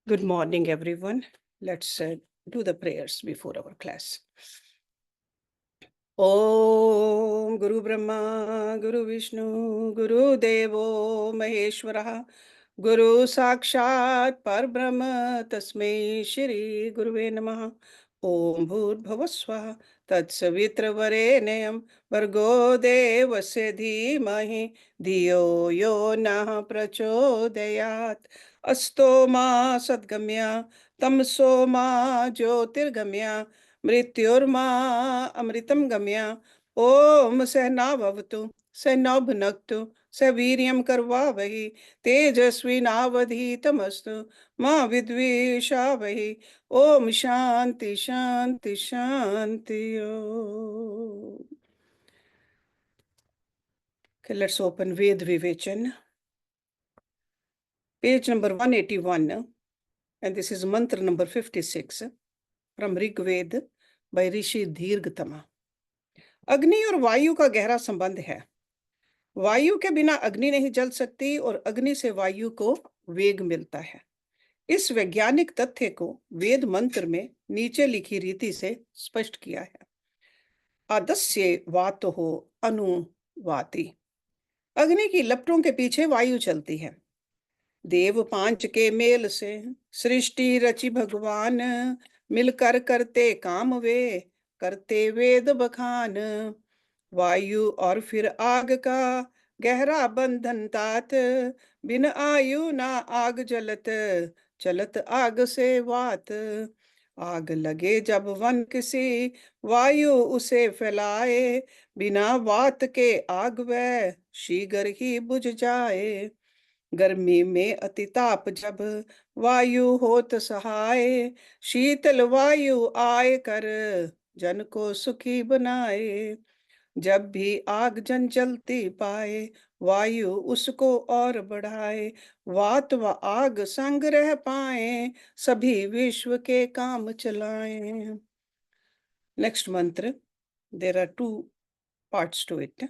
Good morning, everyone. Let's do the prayers before our class. Om Guru Brahma, Guru Vishnu, Guru Devo Maheshwara, Guru Sakshat Parbrahma, Tasmai Shri Guruve Namaha. Om Bhurbhuva Swaha Tatsavitra Vargo Devasya Dhimahi Dhiyo Yo Nah Prachodayat Asto Ma Sadgamya Tamso Ma Jyotirgamya मृत्युर्मा अमृतम गम्या ओम सहनावतु सहनौभुनक्तु सवीर्यं कर्वावहि तेजस्विनावधीतमस्तु मा विद्विषावहि ओम शांति शांति शांति ओम. Okay, let's open Ved Vivechan, page number 181, and this is mantra number 56 from Rig Ved by ऋषि दीर्घतमा. अग्नि और वायु का गहरा संबंध है. वायु के बिना अग्नि नहीं जल सकती और अग्नि से वायु को वेग मिलता है. इस वैज्ञानिक तथ्य को वेद मंत्र में नीचे लिखी रीति से स्पष्ट किया है. आदस्य वातो अनुवाति. अग्नि की लपटों के पीछे वायु चलती है. देव पांच के मेल से सृष्टि रचि भगवान, मिलकर करते काम वे करते वेद बखान. वायु और फिर आग का गहरा बंधन तात, बिन आयु ना आग जलत चलत आग से वात. आग लगे जब वन किसी वायु उसे फैलाए, बिना वात के आग वह शीघ्र ही बुझ जाए. गर्मी में अतिताप जब वायु होत सहाय, शीतल वायु आए कर जन को सुखी बनाए. जब भी आग जन जलती पाए, वायु उसको और बढ़ाए. वात व आग संग रह पाए, सभी विश्व के काम चलाएं. Next mantra, there are two parts to it,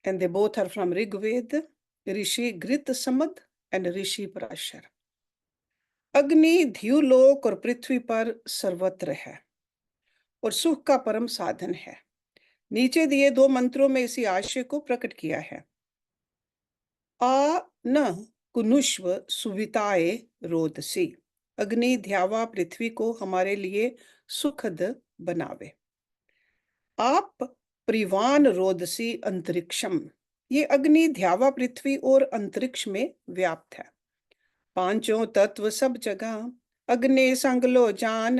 and they both are from Rig Veda, ऋषि घृत समद and ऋषि पराशर. अग्नि ध्युलोक और पृथ्वी पर सर्वत्र है और सुख का परम साधन है. नीचे दिए दो मंत्रों में इसी आशय को प्रकट किया है. आ न कुनुष्व सुविताए रोदसी. अग्नि ध्यावा पृथ्वी को हमारे लिए सुखद बनावे. आप परिवान रोदसी अंतरिक्षम. ये अग्नि ध्यावा पृथ्वी और अंतरिक्ष में व्याप्त है. पांचों तत्व सब जगह अग्नि संग लो जान.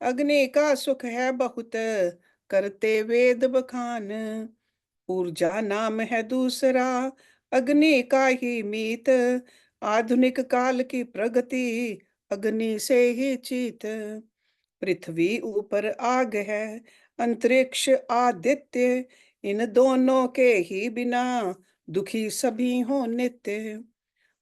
अग्नि का सुख है बहुत करते वेद बखान. ऊर्जा नाम है दूसरा अग्नि का ही मीत. आधुनिक काल की प्रगति अग्नि से ही चीत. पृथ्वी ऊपर आग है, अंतरिक्ष आदित्य. इन दोनों के ही बिना दुखी सभी हो नित्य.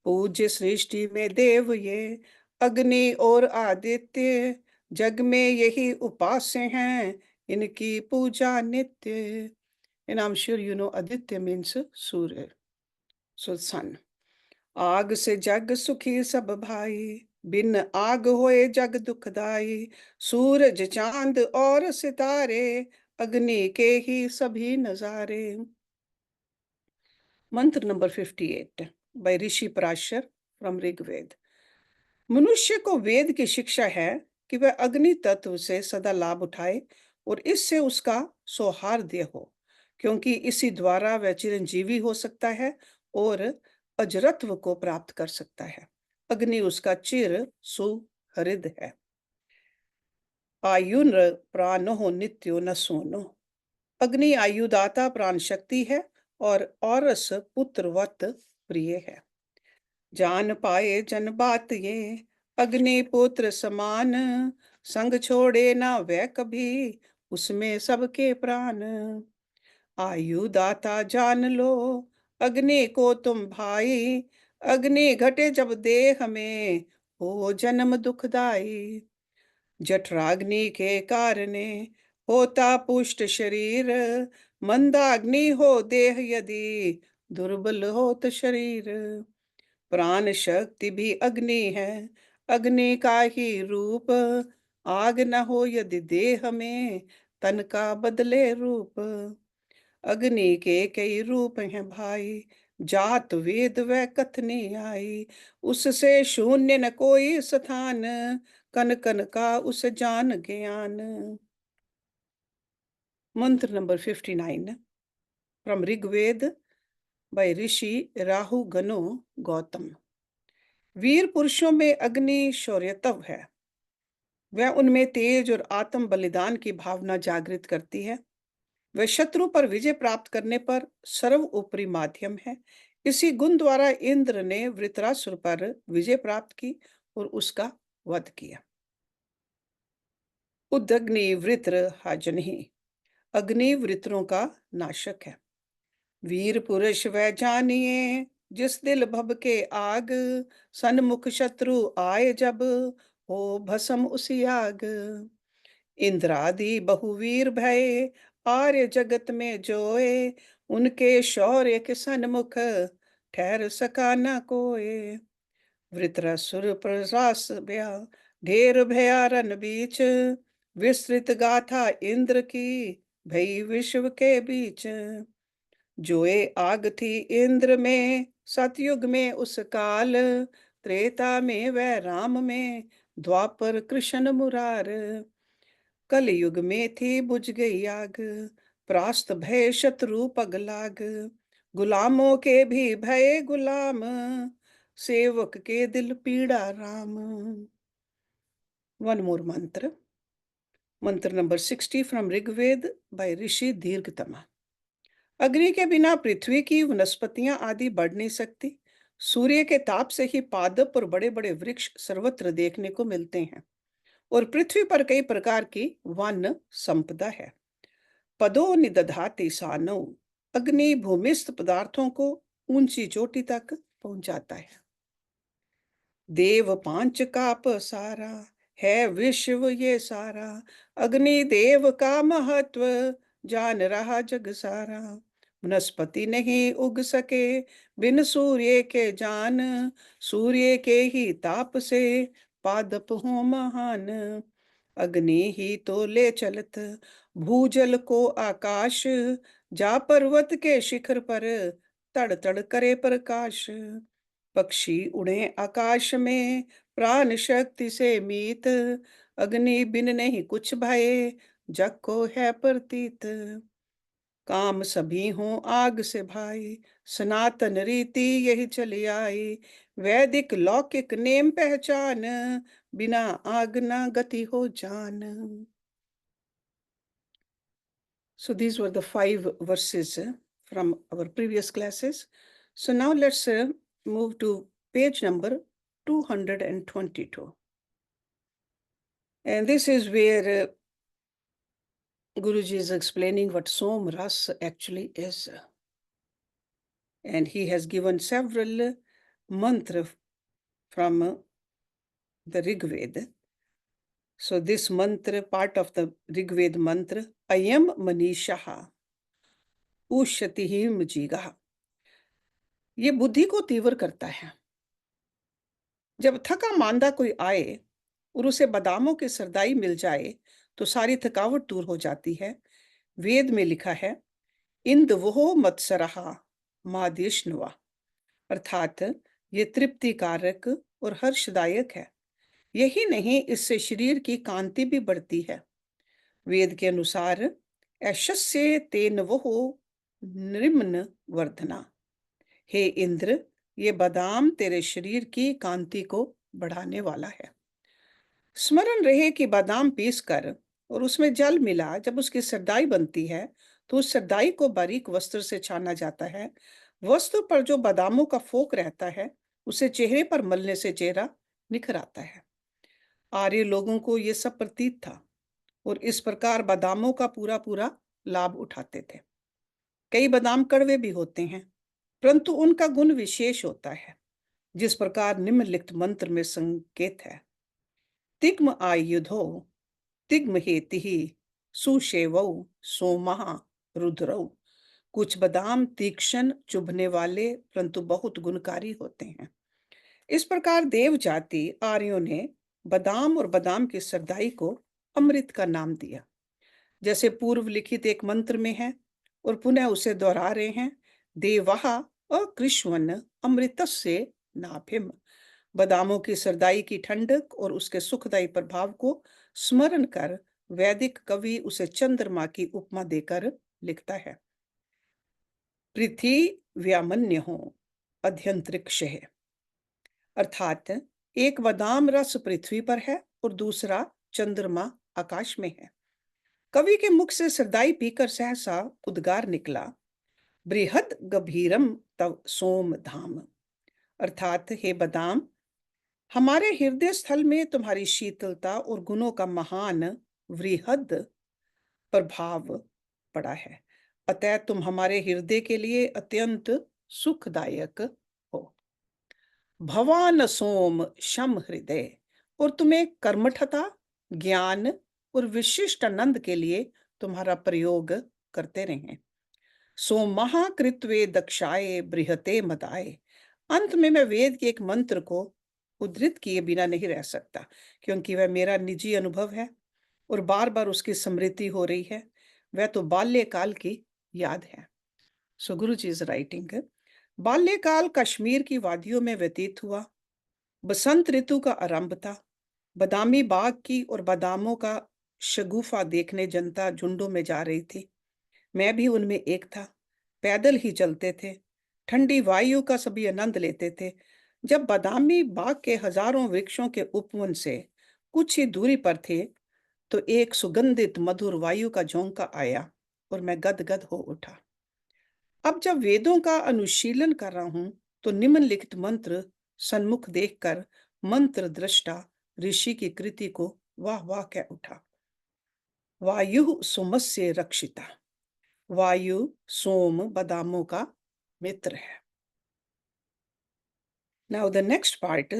पूज्य सृष्टि में देव ये अग्नि और आदित्य. जग में यही उपास्य हैं, इनकी पूजा नित्य. And I'm sure you know Aditya means Surya, so sun. आग से जग सुखी सब भाई, बिन आग होए जग दुखदाई. सूरज चांद और सितारे अग्नि के ही सभी नजारे. मंत्र number 58 by Rishi Parashar from Rigveda. मनुष्य को वेद की शिक्षा है कि वह अग्नि तत्व से सदा लाभ उठाए और इससे उसका सौहार्द्य हो, क्योंकि इसी द्वारा वह चिरंजीवी हो सकता है और अजरत्व को प्राप्त कर सकता है. अग्नि उसका चिर सुहृद है. आयुन प्राणो नित्यो न सोनो. अग्नि आयुदाता प्राण शक्ति है और औरस पुत्रवत प्रिय है. जान पाए जन बात ये अग्नि पुत्र समान. संग छोड़े ना वह कभी उसमें सबके प्राण. आयुदाता जान लो अग्नि को तुम भाई. अग्नि घटे जब देह में हो जन्म दुखदाई. जठराग्नि के कारणे होता पुष्ट शरीर. मंदाग्नि हो देह यदि दुर्बल होत शरीर. प्राण शक्ति भी अग्नि है, अग्नि का ही रूप, आग न हो यदि देह में, तन का बदले रूप। अग्नि के कई रूप हैं भाई, जात वेद व कथनी आई। उससे शून्य न कोई स्थान, कन कन का उस जान ज्ञान। मंत्र number 59 from Rigveda by Rishi Rahugana Gautam. वीर पुरुषों में अग्नि शौर्यतव है। वह उनमें तेज और आत्म बलिदान की भावना जागृत करती है। वह शत्रु पर विजय प्राप्त करने पर सर्वोपरि माध्यम है। इसी गुण द्वारा इंद्र ने वृत्रासुर पर विजय प्राप्त की और उसका वध किया। उदग्नि वृत्र हाजनि। अग्नि वृत्रों का नाशक है। वीर पुरुष वह जानिए, जिस दिल भव के आग, सन्मुख शत्रु आए जब, हो भस्म उसी आग। इंद्रादि बहुवीर भय, आर्य जगत में जोए, उनके शौर्य के सन्मुख, ठहर सका न कोय। वृत्रासुर प्रसास भया, ढेर भया रन बीच, विस्तृत गाथा इंद्र की, भई विश्व के बीच। जोए आग थी इंद्र में, सतयुग में उस काल, त्रेता में वह राम में, द्वापर कृष्ण मुरार। कलयुग में थी बुझ गई आग, प्रास्त भय शत्रु पगलाग, गुलामों के भी भय गुलाम, सेवक के दिल पीड़ा राम। वन मोर मंत्र, मंत्र नंबर 60 फ्रॉम ऋग्वेद बाय ऋषि दीर्घतमा। अग्नि के बिना पृथ्वी की वनस्पतियां आदि बढ़ नहीं सकती। सूर्य के ताप से ही पादप और बड़े बड़े वृक्ष सर्वत्र देखने को मिलते हैं, और पृथ्वी पर कई प्रकार की वन संपदा है। पदो निदधाति सानौ, अग्नि भूमिस्थ पदार्थों को ऊंची चोटी तक पहुंचाता है। देव पांच का पसारा, है विश्व ये सारा, अग्नि देव का महत्व, जान रहा जग सारा। वनस्पति नहीं उग सके, बिन सूर्य के जान, सूर्य के ही ताप से, पादप हो महान। अग्नि ही तो ले चलत, भूजल को आकाश, जा पर्वत के शिखर पर, तड़ तड़ करे प्रकाश। पक्षी उड़े आकाश में, प्राण शक्ति से मीत, अग्नि बिन नहीं कुछ भये, जग को है प्रतीत। काम सभी हों आग से भाई, सनातन रीति यही चली आई, वैदिक लौकिक नेम पहचान, बिना आग ना गति हो जान। So these were the 5 verses from our previous classes. So now let's move to page number 222. And this is where Guruji is explaining what Som Ras actually is. And he has given several mantras from the Rig Veda. So this mantra, part of the Rig Veda mantra, Ayam Manishaha Ushatihi Mjigaha, ये बुद्धि को तीव्र करता है। जब थका मांदा कोई आए और उसे बादामों की सरदाई मिल जाए तो सारी थकावट दूर हो जाती है। वेद में लिखा है, इंद वो मत्सरहा मादिष्णवा, अर्थात ये तृप्ति कारक और हर्षदायक है। यही नहीं, इससे शरीर की कांति भी बढ़ती है। वेद के अनुसार ऐशस्य तेन वो नृम्न वर्धना, हे इंद्र, ये बादाम तेरे शरीर की कांति को बढ़ाने वाला है। स्मरण रहे कि बादाम पीसकर और उसमें जल मिला जब उसकी सरदाई बनती है तो उस सरदाई को बारीक वस्त्र से छाना जाता है। वस्त्र पर जो बादामों का फोक रहता है उसे चेहरे पर मलने से चेहरा निखर आता है। आर्य लोगों को ये सब प्रतीत था और इस प्रकार बादामों का पूरा पूरा लाभ उठाते थे। कई बादाम कड़वे भी होते हैं, परंतु उनका गुण विशेष होता है, जिस प्रकार निम्नलिखित मंत्र में संकेत है। तिग्म आयुधो तिग्म हेति सुशेवौ सोमः रुद्रौ। कुछ बादाम तीक्ष्ण चुभने वाले परंतु बहुत गुणकारी होते हैं। इस प्रकार देव जाति आर्यों ने बादाम और बादाम की सरदाई को अमृत का नाम दिया, जैसे पूर्व लिखित एक मंत्र में है, और पुनः उसे दोहरा रहे हैं। देवाः अकृष्वन् अमृतस्य नाभिम। बादामों की सरदाई की ठंडक और उसके सुखदायी प्रभाव को स्मरण कर वैदिक कवि उसे चंद्रमा की उपमा देकर लिखता है। पृथ्वी व्यामन्य हो अध्यंतरिक्ष है, अर्थात एक बादाम रस पृथ्वी पर है और दूसरा चंद्रमा आकाश में है। कवि के मुख से सरदाई पीकर सहसा उद्गार निकला, बृहद गंभीरम तव सोम धाम। अर्थात हे बादाम, हमारे हृदय स्थल में तुम्हारी शीतलता और गुणों का महान वृहद प्रभाव पड़ा है, अतः तुम हमारे हृदय के लिए अत्यंत सुखदायक हो। भवान सोम शम हृदय, और तुम्हें कर्मठता, ज्ञान और विशिष्ट आनंद के लिए तुम्हारा प्रयोग करते रहें। सोम महाकृत्वे दक्षाए बृहते मदाए। अंत में मैं वेद के एक मंत्र को उद्धृत किए बिना नहीं रह सकता, क्योंकि वह मेरा निजी अनुभव है और बार बार उसकी स्मृति हो रही है। वह तो बाल्यकाल की याद है। सो गुरु जी इज राइटिंग, बाल्यकाल कश्मीर की वादियों में व्यतीत हुआ। बसंत ऋतु का आरंभ था। बादामी बाग की और बादामों का शगुफा देखने जनता झुंडों में जा रही थी। मैं भी उनमें एक था। पैदल ही चलते थे, ठंडी वायु का सभी आनंद लेते थे। जब बादामी बाग के हजारों वृक्षों के उपवन से कुछ ही दूरी पर थे, तो एक सुगंधित मधुर वायु का झोंका आया और मैं गदगद हो उठा। अब जब वेदों का अनुशीलन कर रहा हूं, तो निम्नलिखित मंत्र सन्मुख देखकर मंत्र दृष्टा ऋषि की कृति को वाह वाह कह उठा। वायु सोमस्य रक्षिता। वायु सोम बादामों का मित्र है। नाउ द नेक्स्ट पार्ट,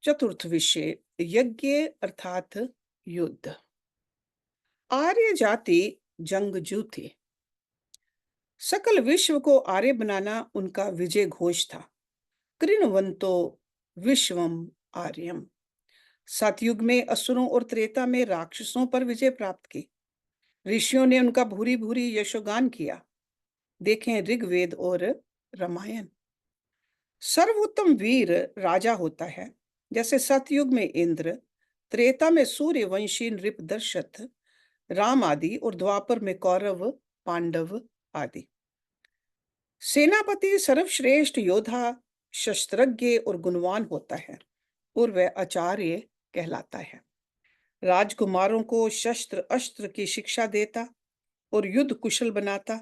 चतुर्थ विषय, यज्ञ अर्थात युद्ध। आर्य जाति जंगजू थी। सकल विश्व को आर्य बनाना उनका विजय घोष था। कृणवंतो विश्वम आर्यम। सतयुग में असुरों और त्रेता में राक्षसों पर विजय प्राप्त की। ऋषियों ने उनका भूरी भूरी यशोगान किया। देखें ऋग्वेद और रामायण। सर्वोत्तम वीर राजा होता है, जैसे सतयुग में इंद्र, त्रेता में सूर्यवंशी नृपदर्शत, राम आदि, और द्वापर में कौरव, पांडव आदि। सेनापति सर्वश्रेष्ठ योद्धा, शस्त्रज्ञ और गुणवान होता है, और वह आचार्य कहलाता है। राजकुमारों को शस्त्र अस्त्र की शिक्षा देता और युद्ध कुशल बनाता,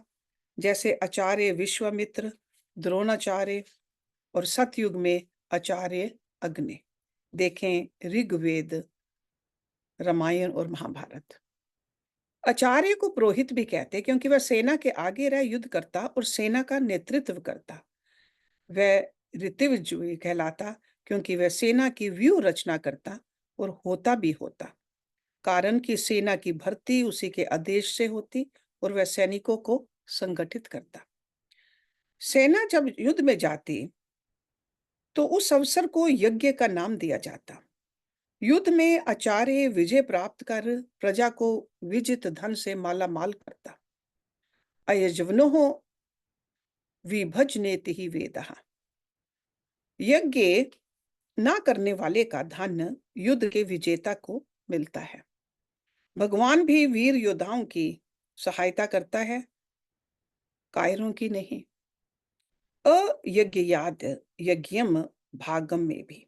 जैसे आचार्य विश्वामित्र, द्रोणाचार्य, और सतयुग में आचार्य अग्नि। देखें ऋग्वेद, रामायण और महाभारत। आचार्य को पुरोहित भी कहते, क्योंकि वह सेना के आगे रह युद्ध करता और सेना का नेतृत्व करता। वह ऋत्विज कहलाता, क्योंकि वह सेना की व्यूह रचना करता और होता भी होता, कारण कि सेना की भर्ती उसी के आदेश से होती और वह सैनिकों को संगठित करता। सेना जब युद्ध में जाती तो उस अवसर को यज्ञ का नाम दिया जाता। युद्ध में आचार्य विजय प्राप्त कर प्रजा को विजित धन से माला माल करता। अयजवनो विभजनेति ही वेदः। यज्ञ ना करने वाले का धन युद्ध के विजेता को मिलता है। भगवान भी वीर योद्धाओं की सहायता करता है, कायरों की नहीं। अयज्ञयाद यज्ञम भागम में भी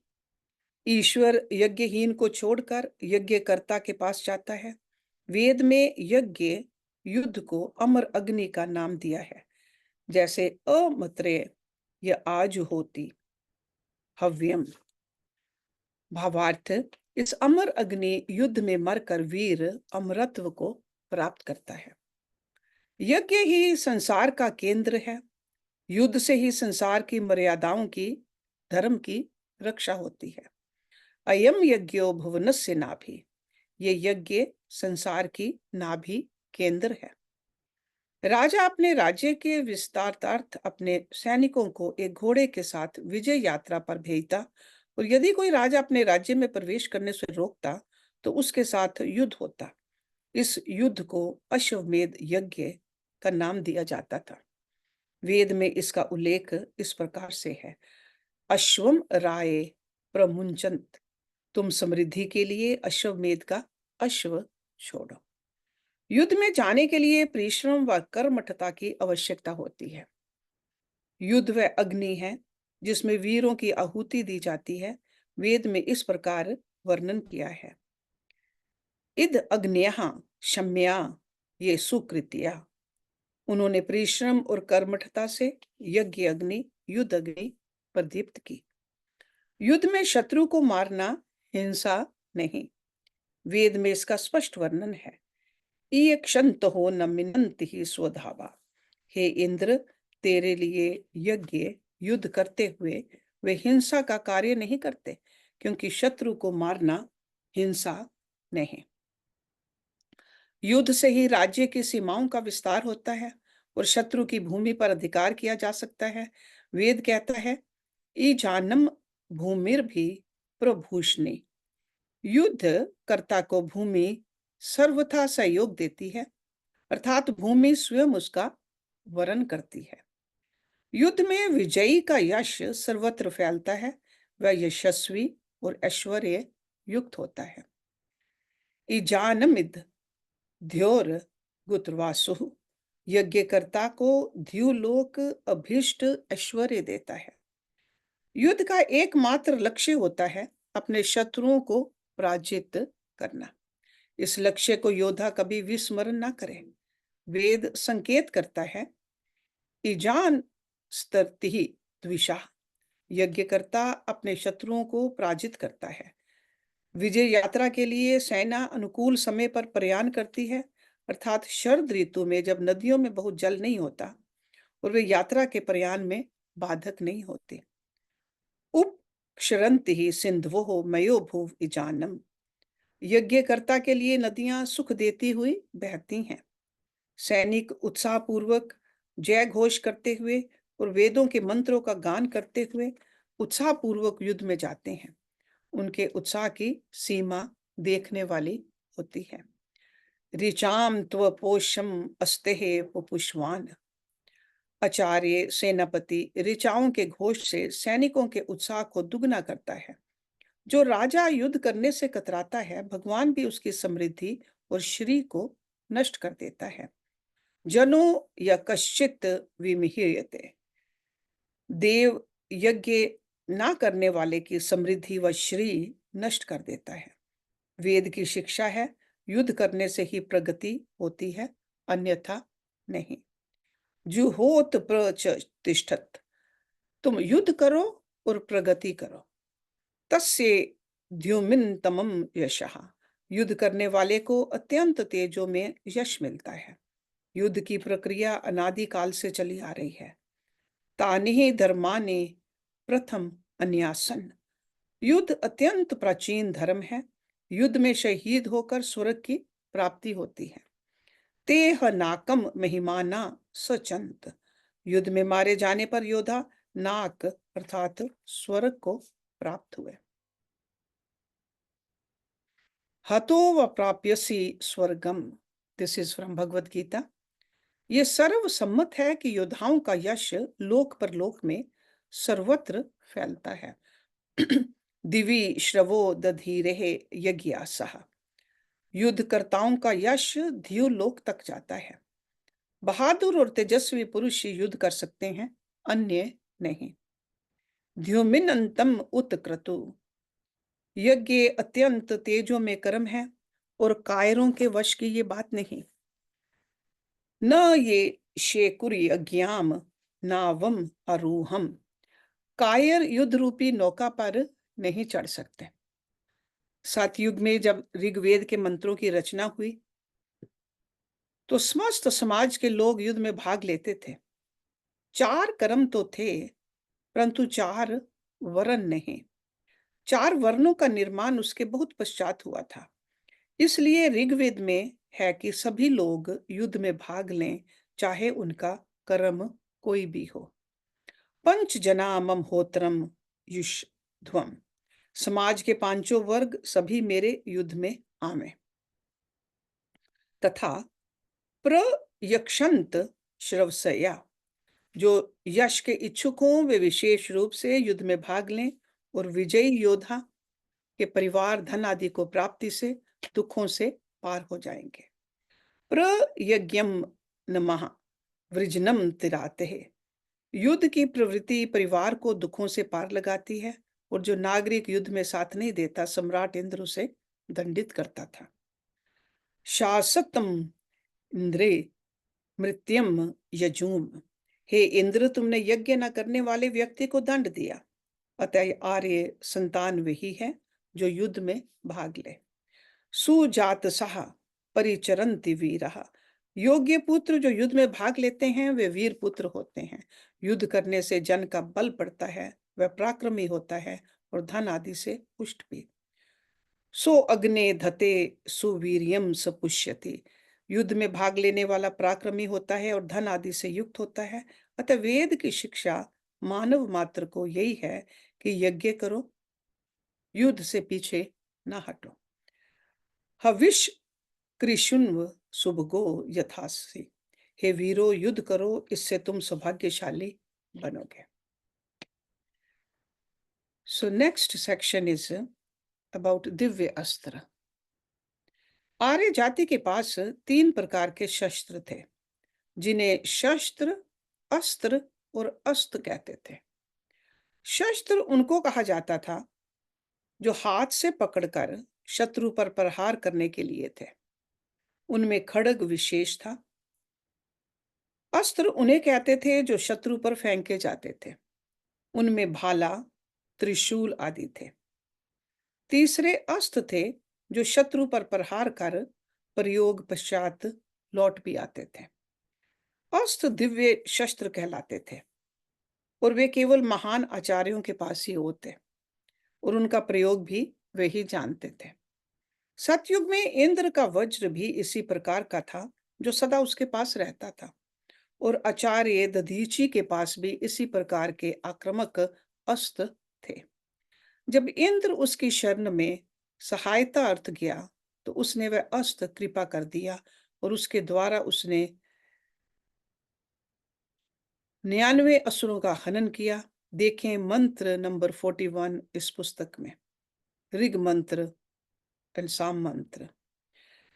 ईश्वर यज्ञहीन को छोड़कर यज्ञकर्ता के पास जाता है। वेद में यज्ञ युद्ध को अमर अग्नि का नाम दिया है, जैसे अमत्रेय या आज होती हव्यम। भावार्थ, इस अमर अग्नि युद्ध में मरकर वीर अमरत्व को प्राप्त करता है। यज्ञ ही संसार का केंद्र है। युद्ध से ही संसार की मर्यादाओं की, धर्म की रक्षा होती है। अयम यज्ञो भुवनस्य नाभि। ये यज्ञ संसार की नाभि केंद्र है। राजा अपने राज्य के विस्तारार्थ अपने सैनिकों को एक घोड़े के साथ विजय यात्रा पर भेजता और यदि कोई राजा अपने राज्य में प्रवेश करने से रोकता तो उसके साथ युद्ध होता। इस युद्ध को अश्वमेध यज्ञ का नाम दिया जाता था। वेद में इसका उल्लेख इस प्रकार से है, अश्वम राय प्रमुंचंत, तुम समृद्धि के लिए अश्वमेध का अश्व छोड़ो। युद्ध में जाने के लिए परिश्रम व कर्मठता की आवश्यकता होती है। युद्ध वह अग्नि है जिसमें वीरों की आहुति दी जाती है। वेद में इस प्रकार वर्णन किया है, इद अग्न्यः शम्या ये सुकृतिया। उन्होंने परिश्रम और कर्मठता से यज्ञ अग्नि, युद्ध अग्नि प्रदीप्त की। युद्ध में शत्रु को मारना हिंसा नहीं। वेद में इसका स्पष्ट वर्णन है, ये क्षंत हो न मिनंत ही स्वधावा। हे इंद्र, तेरे लिए यज्ञ युद्ध करते हुए वे हिंसा का कार्य नहीं करते, क्योंकि शत्रु को मारना हिंसा नहीं। युद्ध से ही राज्य की सीमाओं का विस्तार होता है और शत्रु की भूमि पर अधिकार किया जा सकता है। वेद कहता है, ई जानम भूमिर भी प्रभूषणी। युद्ध कर्ता को भूमि सर्वथा सहयोग देती है, अर्थात भूमि स्वयं उसका वरण करती है। युद्ध में विजयी का यश सर्वत्र फैलता है, वह यशस्वी और ऐश्वर्य युक्त होता है। इजानमिद ध्योर गुत्रवासु, यज्ञकर्ता को द्युलोक अभीष्ट ऐश्वर्य देता है। युद्ध का एकमात्र लक्ष्य होता है अपने शत्रुओं को पराजित करना। इस लक्ष्य को योद्धा कभी विस्मरण ना करे। वेद संकेत करता है, इजान स्तर्ति द्विषा, यज्ञकर्ता अपने शत्रुओं को पराजित करता है। विजय यात्रा के लिए सेना अनुकूल समय पर प्रयाण करती है, अर्थात शरद ऋतु में जब नदियों में बहुत जल नहीं होता और वे यात्रा के प्रयाण में बाधक नहीं होते। उपक्षरन्ति ही सिंधवो मयो भुव इजानम, यज्ञकर्ता के लिए नदियां सुख देती हुई बहती हैं। सैनिक उत्साहपूर्वक जय घोष करते हुए और वेदों के मंत्रों का गान करते हुए उत्साहपूर्वक युद्ध में जाते हैं। उनके उत्साह की सीमा देखने वाली होती है। ऋचाम त्व पोषम अस्तेहे पुष्वान, आचार्य सेनापति ऋचाओं के घोष से सैनिकों के उत्साह को दुगना करता है। जो राजा युद्ध करने से कतराता है, भगवान भी उसकी समृद्धि और श्री को नष्ट कर देता है। जनो या कश्चित विमिह्यते, देव यज्ञ ना करने वाले की समृद्धि व श्री नष्ट कर देता है। वेद की शिक्षा है, युद्ध करने से ही प्रगति होती है, अन्यथा नहीं। जुहोत प्रतिष्ठत, तुम युद्ध करो और प्रगति करो। तस्य द्युमिनतमम यशः, युद्ध करने वाले को अत्यंत तेजों में यश मिलता है। युद्ध की प्रक्रिया अनादिकाल से चली आ रही है। तानि धर्मानि प्रथम अन्यासन, युद्ध अत्यंत प्राचीन धर्म है। युद्ध में शहीद होकर स्वर्ग की प्राप्ति होती है। तेह नाकम महिमाना सचंत, युद्ध में मारे जाने पर योद्धा नाक अर्थात स्वर्ग को प्राप्त हुए। हतो व प्राप्यसी स्वर्गम, this is from Bhagavad Gita. ये सर्वसम्मत है कि योद्धाओं का यश लोक परलोक में सर्वत्र फैलता है। दिवी श्रवो दधीरे यज्ञासः, युद्धकर्ताओं का यश ध्युलोक तक जाता है। बहादुर और तेजस्वी पुरुष युद्ध कर सकते हैं, अन्य नहीं। ध्युमिनंतम उत्क्रतु, यज्ञ अत्यंत तेजों में कर्म है और कायरों के वश की ये बात नहीं। न ये शेकुर यज्ञाम नावम अरूहम, कायर युद्ध रूपी नौका पर नहीं चढ़ सकते। सतयुग में जब ऋग्वेद के मंत्रों की रचना हुई तो समस्त समाज के लोग युद्ध में भाग लेते थे। 4 कर्म तो थे, परंतु 4 वर्ण नहीं। 4 वर्णों का निर्माण उसके बहुत पश्चात हुआ था। इसलिए ऋग्वेद में है कि सभी लोग युद्ध में भाग लें, चाहे उनका कर्म कोई भी हो। पंच जना मम होत्रम युष्ध्वम, समाज के पांचों वर्ग सभी मेरे युद्ध में आवे। तथा प्रयक्षंत श्रवसया, जो यश के इच्छुक हों वे विशेष रूप से युद्ध में भाग लें, और विजयी योद्धा के परिवार धन आदि को प्राप्ति से दुखों से पार हो जाएंगे। प्रयज्ञम नमः वृजनम तिराते है, युद्ध की प्रवृत्ति परिवार को दुखों से पार लगाती है, और जो नागरिक युद्ध में साथ नहीं देता सम्राट इंद्र उसे दंडित करता था। शासतम इंद्रे मृत्यम यजूम, हे इंद्र तुमने यज्ञ न करने वाले व्यक्ति को दंड दिया, अतः आर्य संतान वही है जो युद्ध में भाग ले। सुजात सह परिचरंति वीरः, योग्य पुत्र जो युद्ध में भाग लेते हैं वे वीर पुत्र होते हैं। युद्ध करने से जन का बल बढ़ता है, वह पराक्रमी होता है और धन आदि से पुष्ट भी। सो अग्ने धते सुवीर्यम सपुष्यति, युद्ध में भाग लेने वाला पराक्रमी होता है और धन आदि से युक्त होता है। अतः वेद की शिक्षा मानव मात्र को यही है कि यज्ञ करो, युद्ध से पीछे ना हटो। हविष कृष्णव सुभगो यथासी, हे वीरो युद्ध करो, इससे तुम सौभाग्यशाली बनोगे। So next section is about Divya अस्त्र। आर्य जाति के पास 3 प्रकार के शस्त्र थे, जिन्हें शस्त्र, अस्त्र और अस्त्र कहते थे। शस्त्र उनको कहा जाता था जो हाथ से पकड़कर शत्रु पर प्रहार करने के लिए थे। उनमें खड्ग विशेष था। अस्त्र उन्हें कहते थे जो शत्रु पर फेंके जाते थे। उनमें भाला, त्रिशूल आदि थे। तीसरे अस्त्र थे जो शत्रु पर प्रहार कर प्रयोग पश्चात लौट भी आते थे। अस्त्र दिव्य शस्त्र कहलाते थे और वे केवल महान आचार्यों के पास ही होते, और उनका प्रयोग भी वे ही जानते थे। सतयुग में इंद्र का वज्र भी इसी प्रकार का था जो सदा उसके पास रहता था, और आचार्य दधीची के पास भी इसी प्रकार के आक्रामक अस्त्र थे। जब इंद्र उसकी शरण में सहायता अर्थ गया तो उसने वह अस्त्र कृपा कर दिया, और उसके द्वारा उसने 99 असुरों का हनन किया। देखें मंत्र नंबर 41 इस पुस्तक में, ऋग मंत्र एंड साम मंत्र।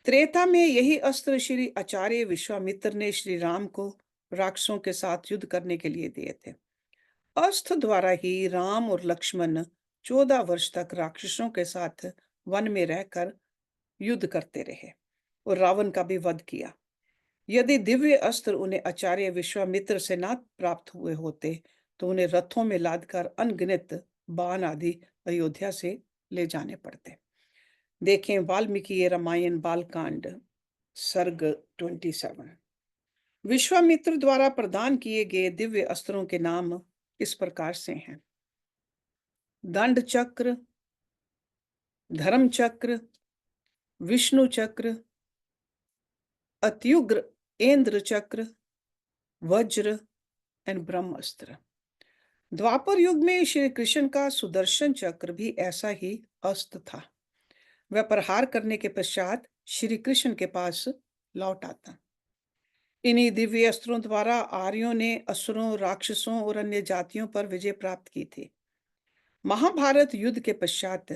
त्रेता में यही अस्त्र श्री आचार्य विश्वामित्र ने श्री राम को राक्षसों के साथ युद्ध करने के लिए दिए थे। अस्त्र द्वारा ही राम और लक्ष्मण 14 वर्ष तक राक्षसों के साथ वन में रहकर युद्ध करते रहे और रावण का भी वध किया। यदि दिव्य अस्त्र उन्हें आचार्य विश्वामित्र से न प्राप्त हुए होते तो उन्हें रथों में लादकर अनगिनत बाण आदि अयोध्या से ले जाने पड़ते। देखें वाल्मीकि रामायण बालकांड सर्ग 27। विश्वामित्र द्वारा प्रदान किए गए दिव्य अस्त्रों के नाम इस प्रकार से हैं: दंड चक्र, धर्म चक्र, विष्णु चक्र, अत्युग्र इंद्र चक्र, वज्र एंड ब्रह्मास्त्र। द्वापर युग में श्री कृष्ण का सुदर्शन चक्र भी ऐसा ही अस्त्र था। वह प्रहार करने के पश्चात श्री कृष्ण के पास लौट आता। इन्हीं दिव्य अस्त्रों द्वारा आर्यों ने असुरों, राक्षसों और अन्य जातियों पर विजय प्राप्त की थी। महाभारत युद्ध के पश्चात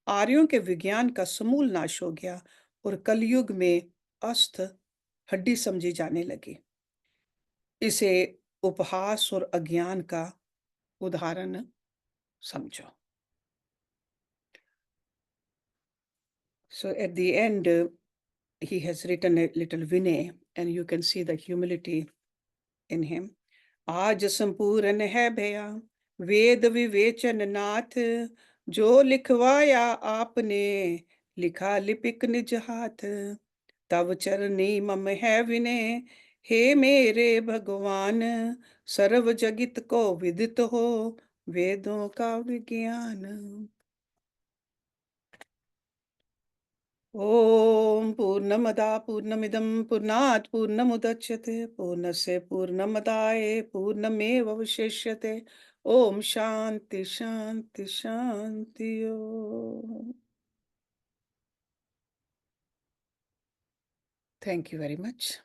आर्यों के विज्ञान का समूल नाश हो गया और कलयुग में अस्त्र हड्डी समझी जाने लगी। इसे उपहास और अज्ञान का उदाहरण समझो। So at the end, he has written a little Vinay, and you can see the humility in him. आज संपूर्ण है भया वेद विवेचन नाथ, जो लिखवाया आपने लिखा लिपिक निज हाथ। तव चरनी मम है विनय, हे मेरे भगवान, सर्व जगित को विदित हो वेदों का विज्ञान। ओम पूर्णमदा पूर्णमिदं पूर्णात् पूर्णमुदच्यते पूर्णस्य पूर्णमदाय पूर्णमेवावशिष्यते। ओम शांति शांति शांति ओम। Thank you very much.